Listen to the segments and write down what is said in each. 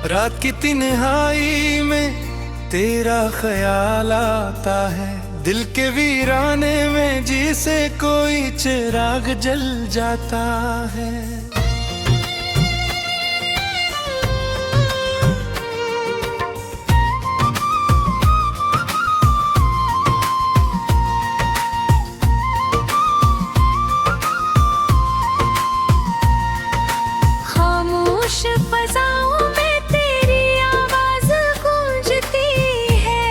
रात की तिन्हाई में तेरा ख्याल आता है, दिल के वीराने में जिसे कोई चिराग जल जाता है। खामोश फज़ाओं में तेरी आवाज़ गूंजती है,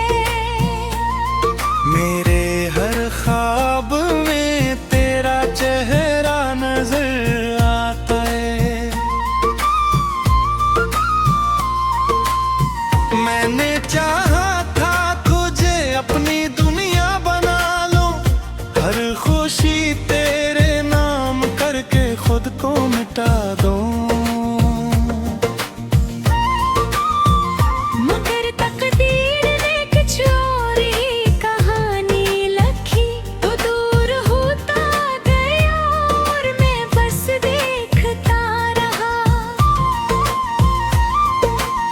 मेरे हर ख्वाब में तेरा चेहरा नजर आता है। मैंने चाहा था तुझे अपनी दुनिया बना लूं, हर खुशी तेरे नाम करके खुद को मिटा दूं। मगर तकदीर ने कुछ और ही कहानी लिखी, तो दूर होता गया और मैं बस देखता रहा।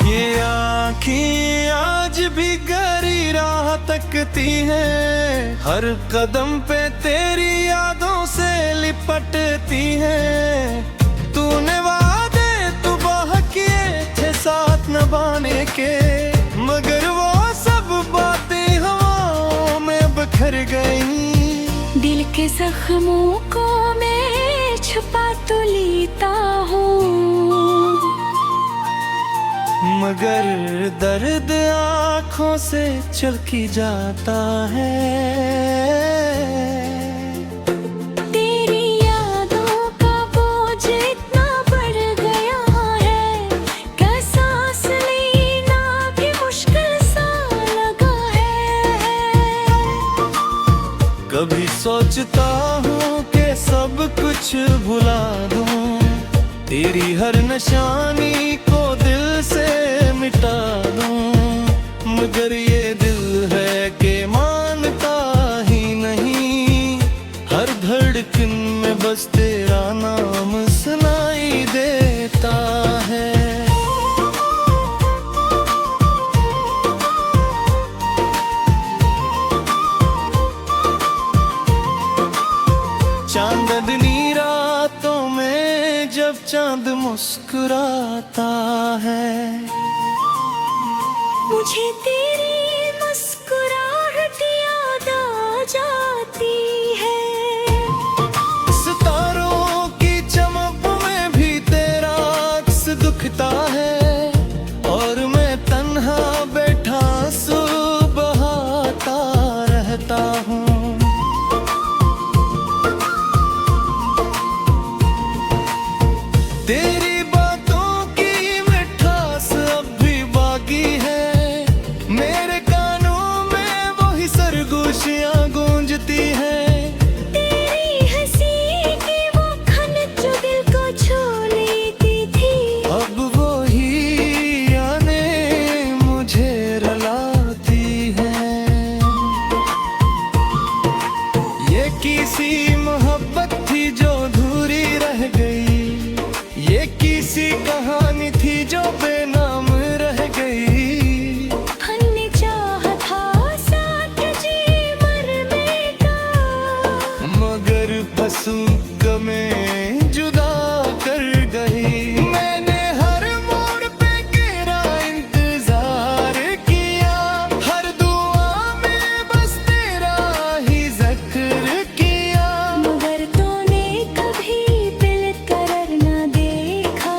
ये आँखें आज भी गहरी राह तकती हैं, हर कदम पे तेरी यादों से लिपटती हैं। तूने वादे तुबाह किए थे साथ निभाने के, मगर वो सब बातें हवाओं में बिखर गईं। दिल के जख्मों को मैं छुपा तो लेता हूँ, मगर दर्द आँखों से छलकी जाता है। तेरी यादों का बोझ इतना बढ़ गया है, कि सांस लेना भी मुश्किल सा लगा है। कभी सोचता हूँ कि सब कुछ भुला दूँ, तेरी हर निशानी को दिल से मिटा दूँ, मगर ये दिल है कि मानता ही नहीं। हर धड़कन में बस तेरा नाम सुनाई देता है। चांदनी रातों में जब चांद मुस्कुराता है, मुझे तेरी मुस्कुराहट याद आ जाती है। सितारों की चमक में भी तेरा अक्स दिखता है, और मैं तन्हा बैठा आंसू बहाता रहता हूँ। तेरी बातों की मिठास अब भी बाकी है, मेरे कानों में वही सरगोशियां गूंजती हैं। तेरी हंसी की वो खन जो दिल को छू लेती थी, अब वही आने मुझे रुलाती है। ये किसी मोहब्बत थी जो अधूरी रह गई, ये किसी कहानी थी जो बेनाम रह गई। हमने चाहा था साथ जी मरने का, मगर फसूक में जुदा कर गई। मैंने हर मोड़ पे तेरा इंतजार किया, हर दुआ में बस तेरा ही जिक्र किया, मगर तूने कभी दिल करर न देखा।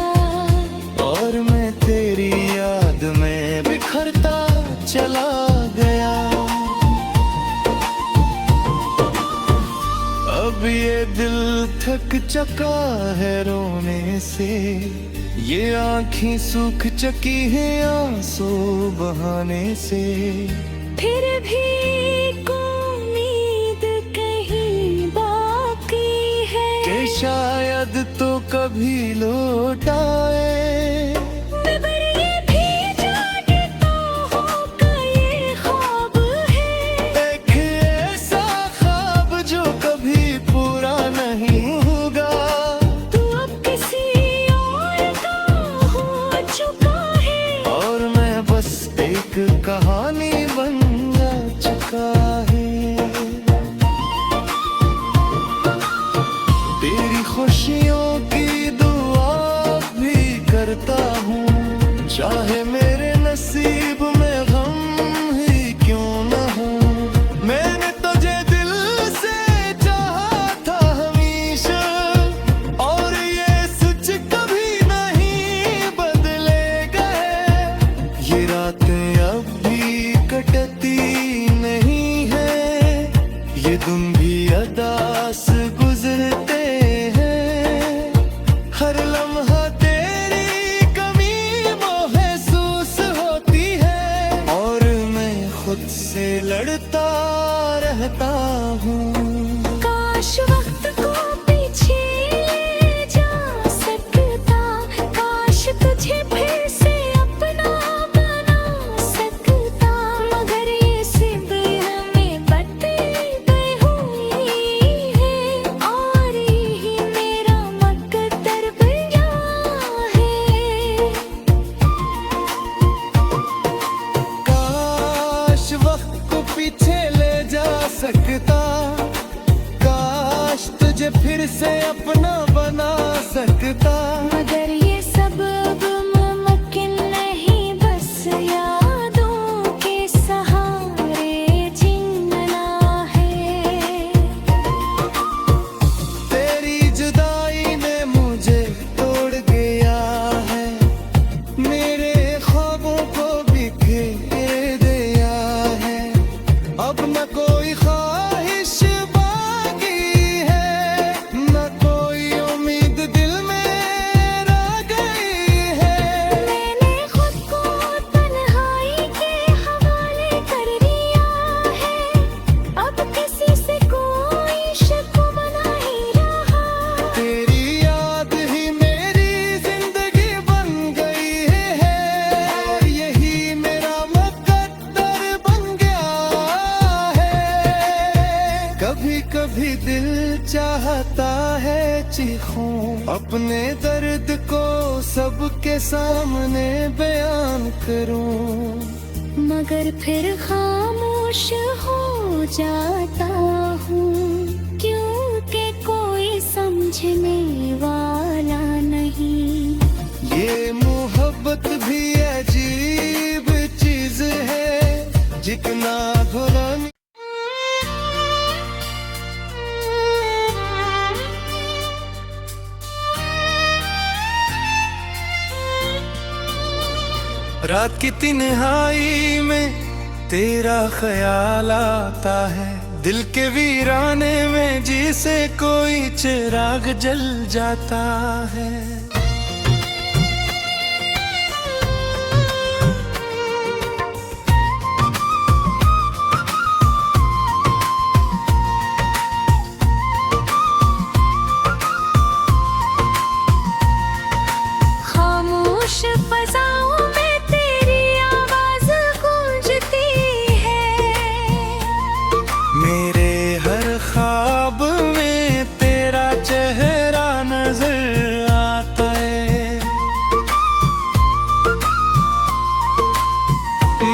और मैं तेरी याद में बिखरता चला गया। अब ये दिल थक चका है रोने से, ये आँखें सूख चकी हैं आंसू बहाने से। फिर भी एक उम्मीद कहीं बाकी है, कि शायद तो कभी लौट आए। मगर ये भी जानता हूँ कि ये ख्वाब है, एक ऐसा ख्वाब जो कभी पूरा नहीं होगा। तू अब किसी और का हो चुका है। ये दिन भी अदास गुजरते हैं, हर लम्हा तेरी कमी महसूस होती है, और मैं खुद से लड़ता रहता हूँ। काश वक्त को पीछे ले जा सकता, काश तुझे फिर से अपना बना सकता, मगर ये सिर्फ हमें बतें हुई है, और यही मेरा मकद्दर बया है। काश वक्त को पीछे ले जा सकता, काश तुझे फिर से अपना बना सकता, मगर ये सब अब मुमकिन नहीं, बस यादों के सहारे जीना है। तेरी जुदाई ने मुझे तोड़ गया है, मेरे ख्वाबों को बिखेर दिया है, अब न कोई ख्वाहिश बाकी है, न कोई उम्मीद दिल में रह गई है। मैंने खुद को तन्हाई के हवाले कर दिया है, अब किसी से कोई शिकवा नहीं रहा। तेरी याद ही मेरी जिंदगी बन गई है, और यही मेरा मुकद्दर बन गया है। कभी कभी दिल चाहता है चीखूं, अपने दर्द को सबके सामने बयान करूं, मगर फिर खामोश हो जाता हूँ, क्योंकि कोई समझने वाला नहीं। ये मोहब्बत भी अजीब चीज है, जितना घुला रात की तन्हाई में तेरा ख्याल आता है, दिल के वीराने में जिसे कोई चिराग जल जाता है। खामोश फज़ाओं में तेरी आवाज़ गूंजती है, मेरे हर ख्वाब में तेरा चेहरा नजर आता है।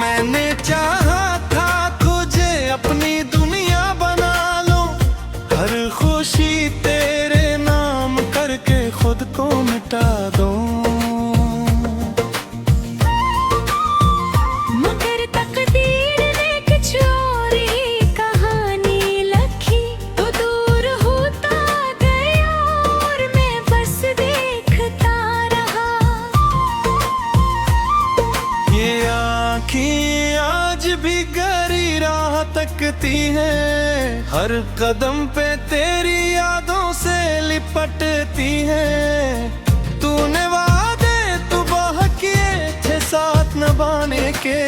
मैंने चाहा था तुझे अपनी दुनिया बना लो, हर खुशी तेरे नाम करके खुद को मिटा दूं, मगर तकदीर ने कुछ और ही कहानी लिखी, तो दूर होता गया और मैं बस देखता रहा। ये आँखें आज भी गहरी राह तकती हैं, हर कदम पे तेरी यादों से लिपटती हैं। तूने वादे सुबह किए थे साथ निभाने के,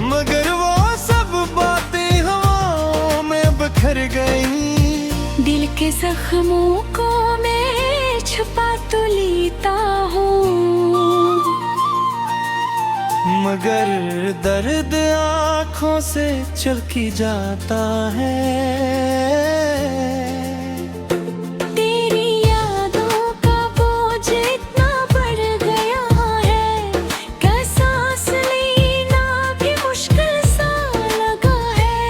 मगर वो सब बातें हवाओं में बिखर गई। दिल के जख्मों को मैं छुपा तो लेता हूँ, मगर दर्द आँखों से चलकी जाता है। तेरी यादों का बोझ इतना बढ़ गया है, कि सांस लेना भी मुश्किल सा लगा है।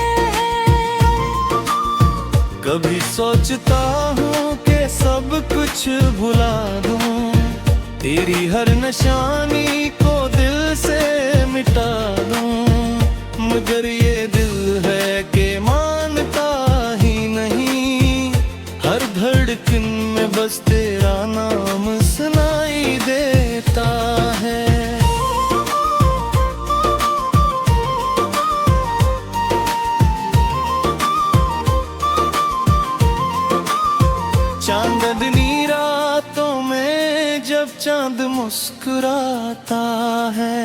कभी सोचता हूँ कि सब कुछ भुला दूँ, तेरी हर निशानी को दिल से मिटा दूँ, मगर ये दिल है कि मानता ही नहीं, हर धड़कन में बस तेरा नाम सुनाई देता है। चांद मुस्कुराता है।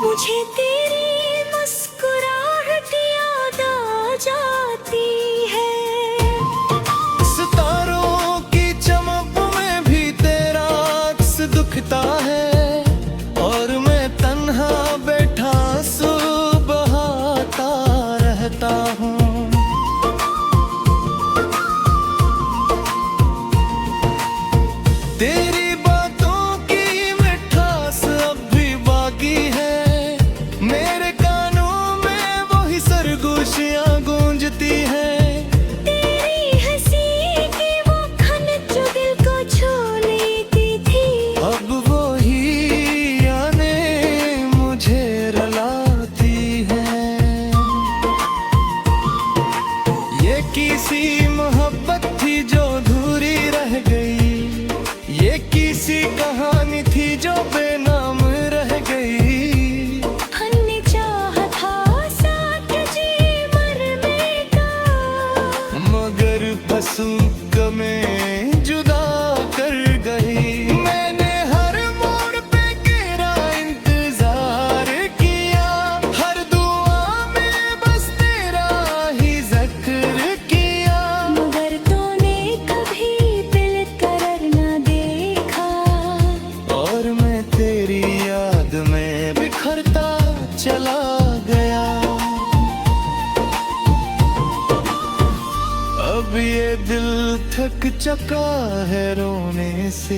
मुझे तेरी मुस्कुराहट याद आ जाती है। सितारों की चमक में भी तेरा अक्स दिखता है, और मैं तन्हा बैठा आंसू बहाता रहता हूँ। तेरी बातों की मिठास अब भी बाकी है, मेरे कानों में वही सरगोशियां गूंजती हैं। तेरी हंसी की वो खन जो दिल को छू लेती थी, अब वही आने मुझे रुलाती है। ये किसी मोहब्बत थी जो अधूरी रह गई, ये किसी कहानी थी जो बेनाम रह गई। हमने चाहा था साथ जी मरने का, मगर फंसू में जुदा कर गई। मैंने हर मोड़ पे तेरा इंतजार किया, हर दुआ में बस तेरा ही जिक्र किया। मगर तूने कभी दिल करर न देखा, और मैं तेरी याद में बिखरता चला गया। अब ये दिल थक चका है रोने से,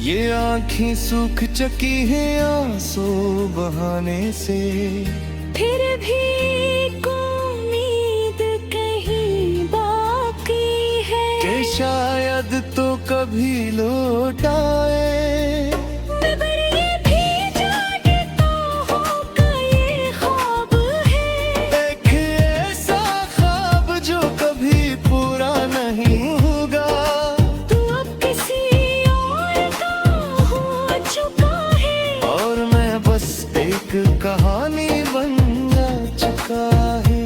ये आँखें सूख चकी हैं आंसू बहाने से। फिर भी एक उम्मीद कहीं बाकी है कि शायद तो कभी लौट आए। मगर ये भी जानता हूँ कि ये ख्वाब है, एक ऐसा ख्वाब जो कभी पूरा नहीं होगा। तू अब किसी और का हो चुका है, और मैं बस एक कहानी बन जा चुका है।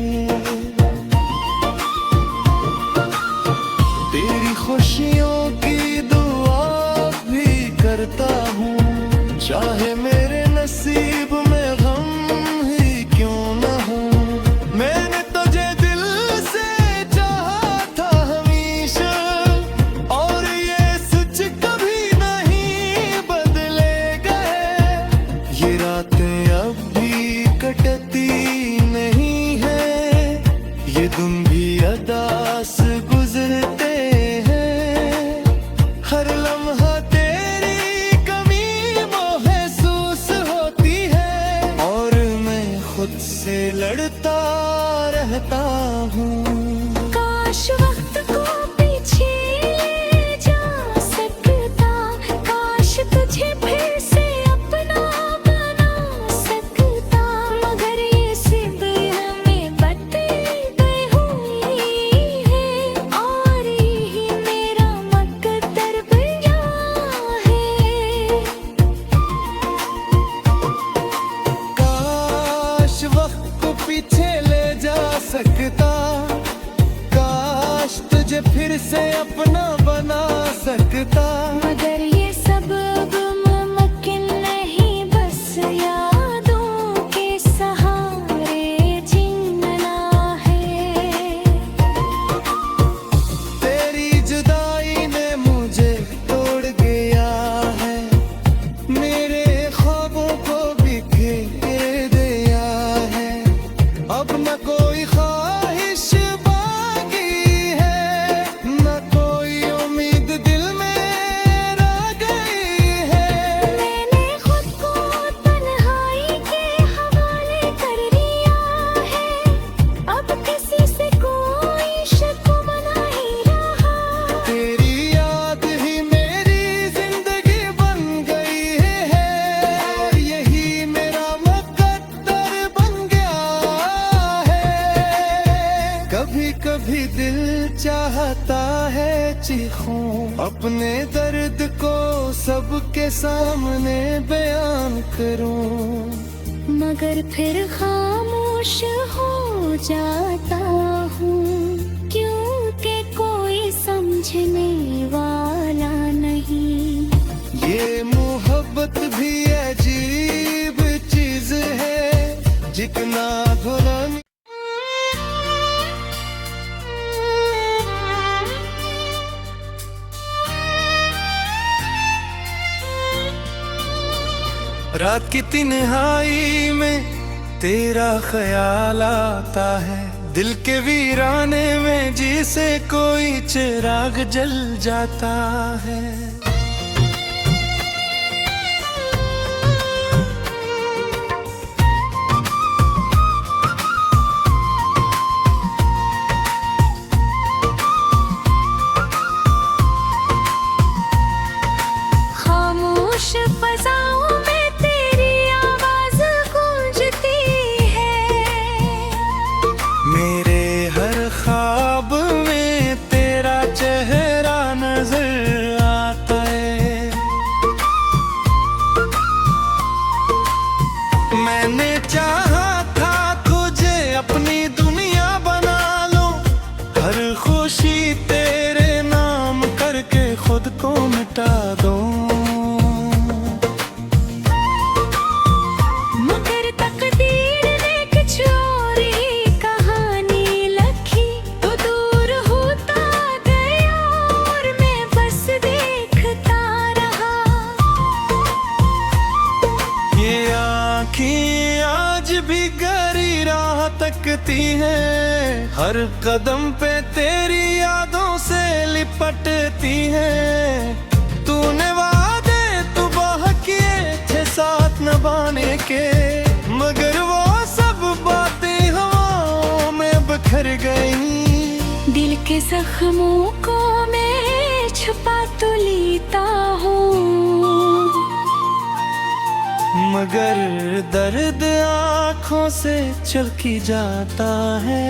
तेरी खुशियों की दुआ भी करता हूँ, चाहे मेरे नसीब में गम ही क्यों न हो। मैंने तुझे दिल से चाहा था हमेशा, और ये सच कभी नहीं बदलेगा। ये रातें अब भी कटती नहीं है, ये दिन भी अदास गुजरते हैं। हर लम्हा तेरी कमी महसूस होती है, और मैं खुद से लड़ता रहता हूँ। काश वक्त को पीछे ले जा सकता, काश तुझे फिर से अपना बना सकता। मगर ये सिर्फ हमें बदलते हुई है, और यही मेरा मकद्दर बया है। काश वक्त को पीछे ले जा सकता, काश तुझे फिर से अपना बना सकता। मगर ये सब अब मुमकिन नहीं, बस यादों के सहारे जीना है। तेरी जुदाई ने मुझे तोड़ गया है, मेरे ख्वाबों को बिखेर दिया है। अब न कोई ख्वाहिश बाकी है, न कोई उम्मीद दिल में रह गई है। मैंने खुद को तन्हाई के हवाले कर दिया है, अब किसी से कोई शिकवा नहीं रहा। तेरी याद ही मेरी जिंदगी बन गई है, और यही मेरा मुकद्दर बन गया है। कभी कभी दिल चाहता है चीखूं, अपने दर्द को सबके सामने बयान करूं। मगर फिर खामोश हो जाता हूँ, क्योंकि कोई समझने वाला नहीं। ये मोहब्बत भी अजीब चीज है, जितना भला रात की तन्हाई में तेरा ख्याल आता है, दिल के वीराने में जिसे कोई चिराग जल जाता है। खामोश फज़ाओं में तेरी आवाज़ गूंजती है, मेरे हर ख्वाब में तेरा चेहरा नजर आता है। मैंने चाहा था तुझे अपनी दुनिया बना लो, हर खुशी तेरे नाम करके खुद को मिटा दो। मगर तकदीर ने कुछ और ही कहानी लिखी, तो दूर होता गया और मैं बस देखता रहा। ये आँखें आज भी गहरी राह तकती हैं, हर कदम पे तेरी यादों से लिपटती हैं। तूने वादे तुबाह किए थे साथ निभाने के, मगर वो सब बातें हवाओं में बिखर गई। दिल के जख्मों को मैं छुपा तो लेता हूँ, मगर दर्द आँखों से छलकी जाता है।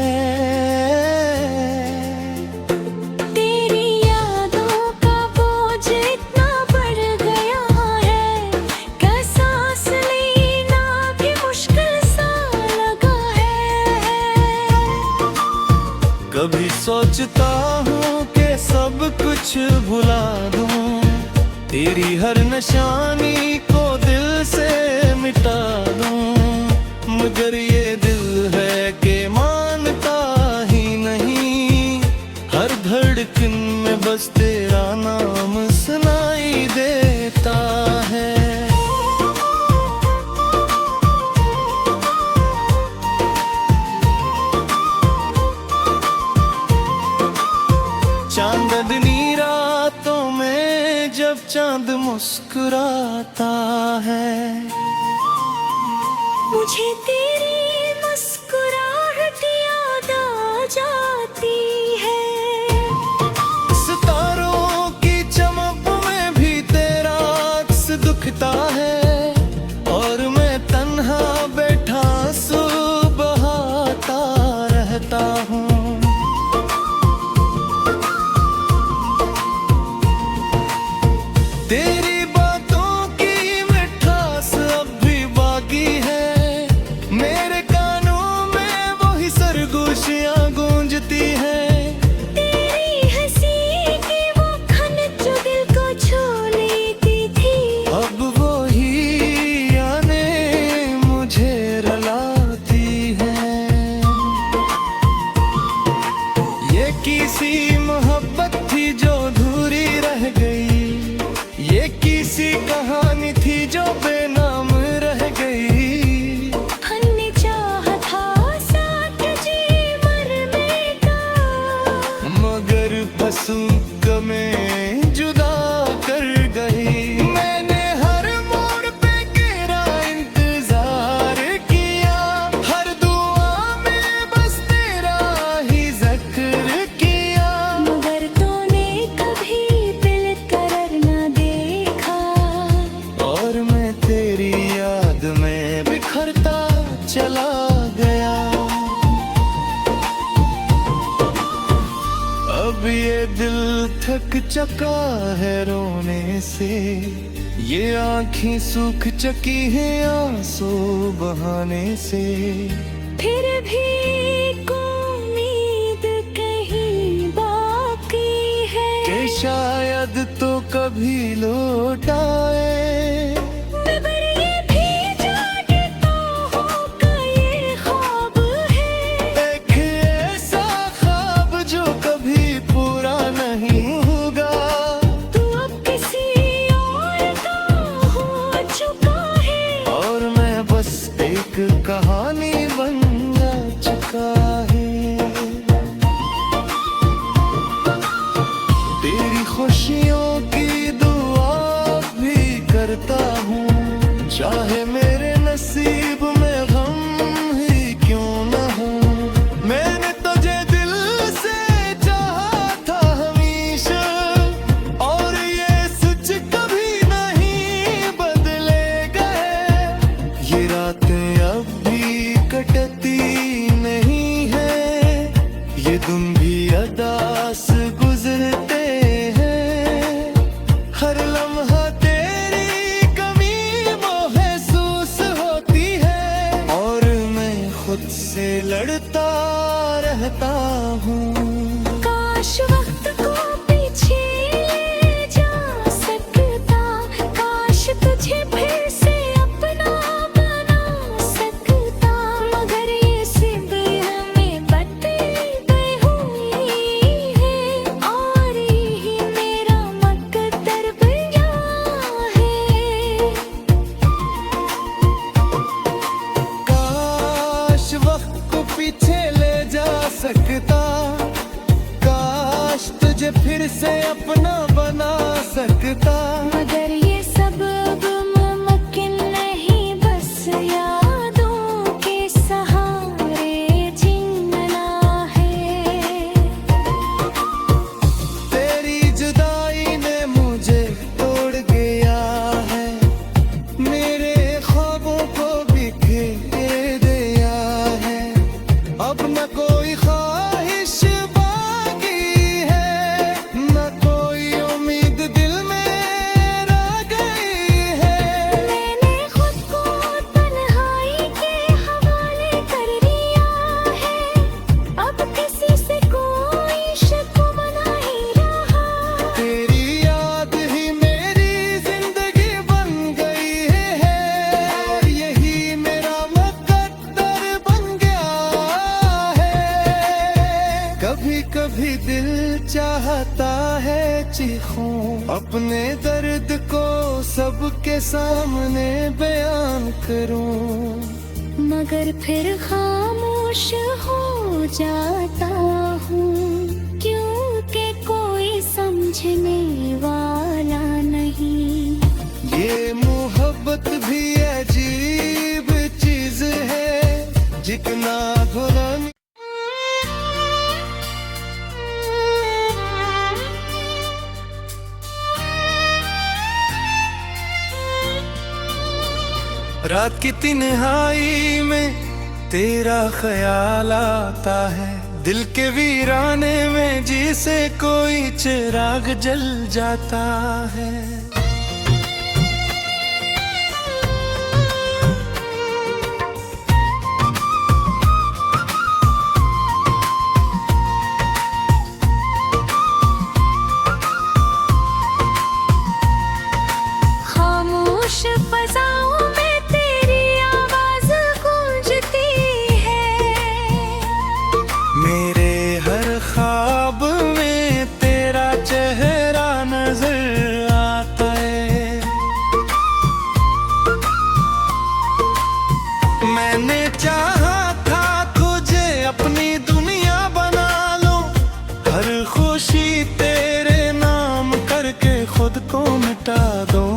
तेरी यादों का बोझ इतना बढ़ गया है, कि सांस लेना भी मुश्किल सा लगा है। कभी सोचता हूँ कि सब कुछ भुला दूँ, तेरी हर निशानी को दिल से मिटा दूँ, मगर ये दिल है कि मानता ही नहीं। हर धड़कन में बस तेरा नाम सुनाई देता है। चांदनी रातों में जब चांद मुस्कुराता है, मुझे तेरी मुस्कुराहट याद आ जाती है। सितारों की चमक में भी तेरा अक्स दिखता है, और मैं तन्हा बैठा आंसू बहाता रहता हूँ। तेरी बातों की मिठास अब भी बाकी है, मेरे कानों में वही सरगोशियां गूंजती हैं। तेरी हंसी की वो खन जो दिल को छू लेती थी, अब वही आने मुझे रुलाती है। ये किसी मोहब्बत थी जो अधूरी रह गई, ये किसी कहानी थी जो बेनाम रह गई। हमने चाहा था साथ जी मरने का, मगर फसूक में जुदा कर गई। मैंने हर मोड़ पे तेरा इंतजार किया, हर दुआ में बस तेरा ही जिक्र किया, मगर तूने कभी दिल करर न देखा। और मैं तेरी याद में बिखरता चला गया। अब ये दिल थक चका है रोने से, ये आँखें सूख चकी हैं आंसू बहाने से। फिर भी एक उम्मीद कहीं बाकी है, कि शायद तो कभी लौट आए दिन भी अदास गुजरते हैं, हर लम्हा तेरी कमी महसूस होती है, और मैं खुद से लड़ता रहता हूँ। काश वक्त को पीछे ले जा सकता, काश तुझे फिर से अपना बना सकता, मगर ये सिर्फ हमें बदलते हुई है, और यही मेरा मकद्दर बया है। काश वक्त को पीछे ले जा सकता, काश तुझे फिर से अपना बना सकता, मगर ये सब अब मुमकिन नहीं, बस यादों के सहारे जीना है। तेरी जुदाई ने मुझे तोड़ गया है, मेरे ख्वाबों को बिखेर दिया है, अब न कोई ख्वाहिश बाकी है, न कोई उम्मीद दिल में रह गई है। मैंने खुद को तन्हाई के हवाले कर दिया है, अब किसी से कोई शिकवा नहीं रहा। तेरी याद ही मेरी जिंदगी बन गई है, और यही मेरा मुकद्दर बन गया है। कभी कभी दिल चाहता है चीखूं, अपने दर्द को सबके सामने बयान करूं, मगर फिर खामोश हो जाता हूँ, क्योंकि कोई समझने वाला नहीं। ये मोहब्बत भी अजीब चीज है, जितना गुलामी रात की तन्हाई में तेरा ख्याल आता है, दिल के वीराने में जिसे कोई चिराग जल जाता है। खामोश फज़ाओं में तेरी आवाज़ गूंजती है, मेरे हर ख्वाब में तेरा चेहरा नजर आता है। मैंने चाहा था तुझे अपनी दुनिया बना लूं, हर खुशी तेरे नाम करके खुद को मिटा दूं,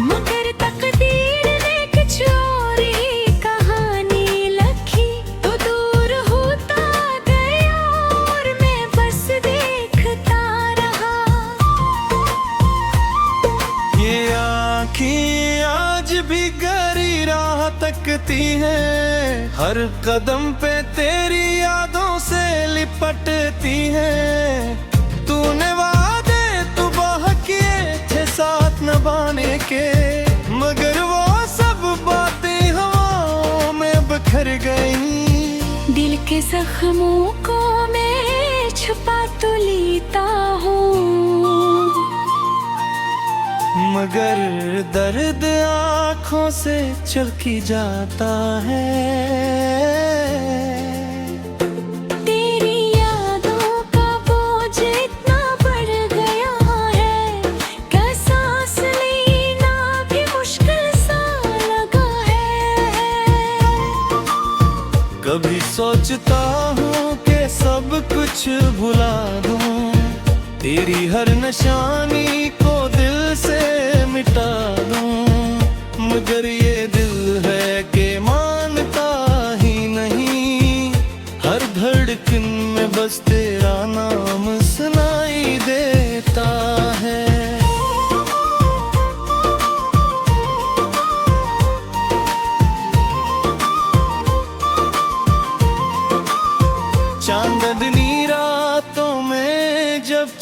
मगर तकदीर ने कुछ और ही कहानी लिखी, तो दूर होता गया और मैं बस देखता रहा। ये आँखें आज भी गहरी राह तकती हैं, हर कदम पे तेरी यादों से लिपटती हैं। तूने वादे सुबह किए थे साथ निभाने के, मगर वो सब बातें हवाओं में बिखर गईं। दिल के जख्मों को मैं छुपा तो लेता हूँ, मगर दर्द आँखों से चलकी जाता है। तेरी यादों का बोझ इतना बढ़ गया है, कि सांस लेना भी मुश्किल सा लगा है। कभी सोचता हूँ कि सब कुछ भुला दूँ, तेरी हर निशानी को दिल से मिटा दूँ, मगर ये दिल है कि मानता ही नहीं, हर धड़कन में बस तेरा नाम सुनाई देता है।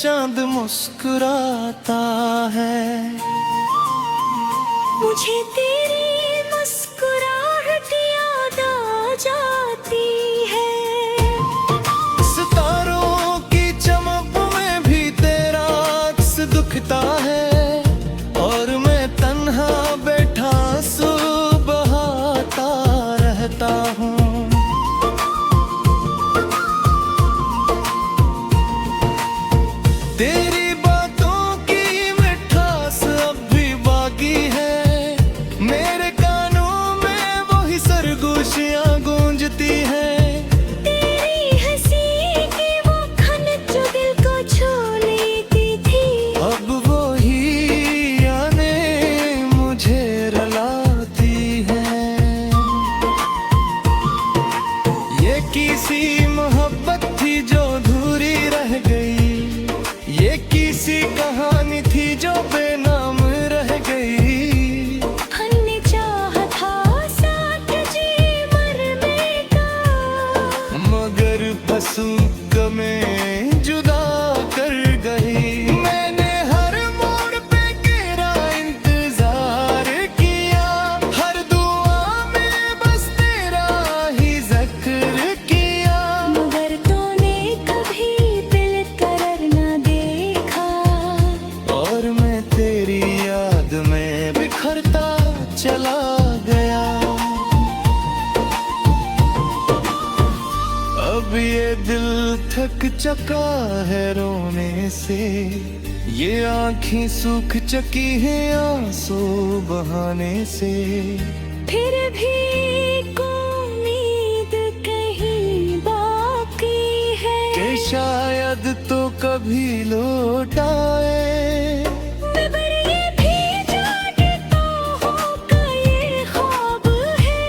चांद मुस्कुराता है। मुझे तेरी मुस्कुराहट याद आ जाती है। सितारों की चमक में भी तेरा अक्स दिखता है, और मैं तन्हा बैठा आंसू बहाता रहता हूँ। तेरी बातों की मिठास अब भी बाकी है, मेरे कानों में वही सरगोशियां गूंजती हैं। तेरी हंसी की वो खन जो दिल को छू लेती थी, अब वही आने मुझे रुलाती है। ये किसी मोहब्बत थी जो अधूरी रह गई, ये किसी कहानी थी जो बेनाम रह गई। हमने चाहा था साथ जी मरने का, मगर फंसू में जुदा कर गई। मैंने हर मोड़ पे तेरा इंतजार किया, हर दुआ में बस तेरा ही जिक्र किया। मगर तूने कभी दिल करर न देखा, और मैं तेरी याद में बिखरता चला गया। अब ये दिल थक चका है रोने से, ये आँखें सूख चकी हैं आंसू बहाने से। फिर भी एक उम्मीद कहीं बाकी है कि शायद तो कभी लौट आए। मगर ये भी जानता हूँ कि ये ख्वाब है,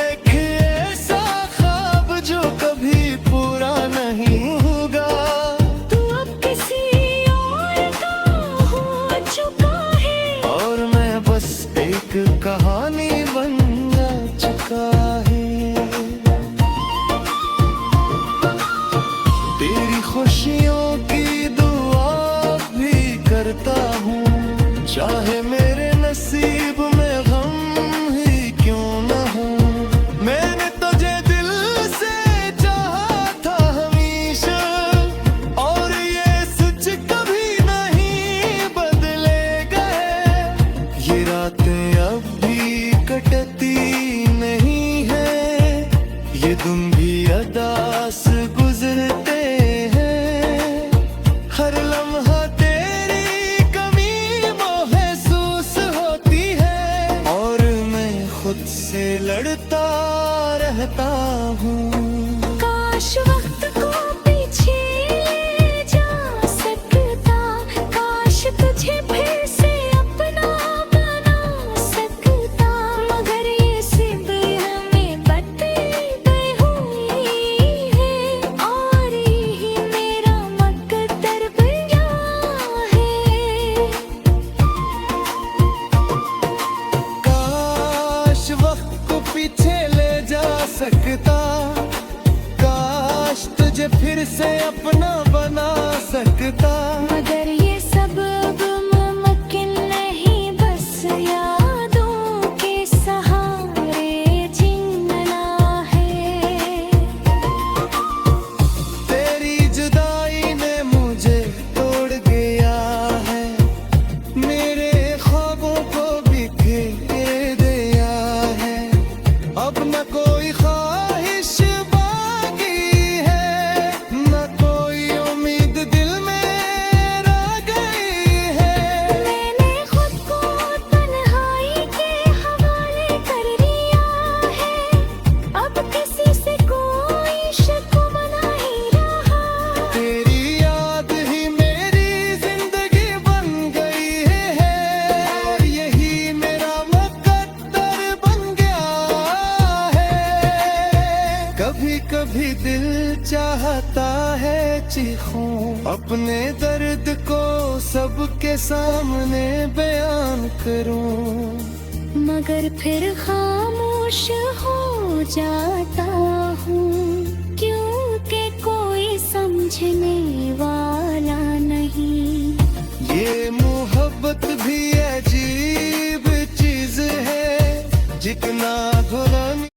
एक ऐसा ख्वाब जो कभी पूरा नहीं होगा। तू अब किसी और का हो चुका है, और मैं बस एक कहानी बन जा चुका है। तेरी खुशियों की दुआ भी करता हूँ, चाहे मेरे नसीब में गम ही क्यों न हो। मैंने तुझे दिल से चाहा था हमेशा, और ये सच कभी नहीं बदले गए। ये रातें अब भी कटती नहीं है, ये दिन भी अदास गुजरते हैं। हर लम्हा तेरी कमी महसूस होती है, और मैं खुद से लड़ता रहता हूँ। काश वक्त को पीछे ले जा सकता, काश तुझे फिर से अपना बना सकता। मगर ये सिर्फ हमें बदलते हुई है, और यही मेरा मकद्दर बया है। काश वक्त को पीछे ले जा सकता, काश तुझे फिर से अपना बना सकता। मगर ये सब अब मुमकिन नहीं, बस यादों के सहारे जीना है। तेरी जुदाई ने मुझे तोड़ गया है, मेरे ख्वाबों को बिखेर दिया है। अब न कोई ख्वाहिश बाकी है, न कोई उम्मीद दिल में रह गई है। मैंने खुद को तन्हाई के हवाले कर दिया है, अब किसी से कोई शिकवा नहीं रहा। तेरी याद ही मेरी जिंदगी बन गई है, और यही मेरा मुकद्दर बन गया है। कभी कभी दिल चाहता है चीखूं, अपने दर्द को सबके सामने बयान करूं। मगर फिर खामोश हो जाता हूँ, क्योंकि कोई समझने वाला नहीं। ये मोहब्बत भी अजीब चीज है, जितना घुलानी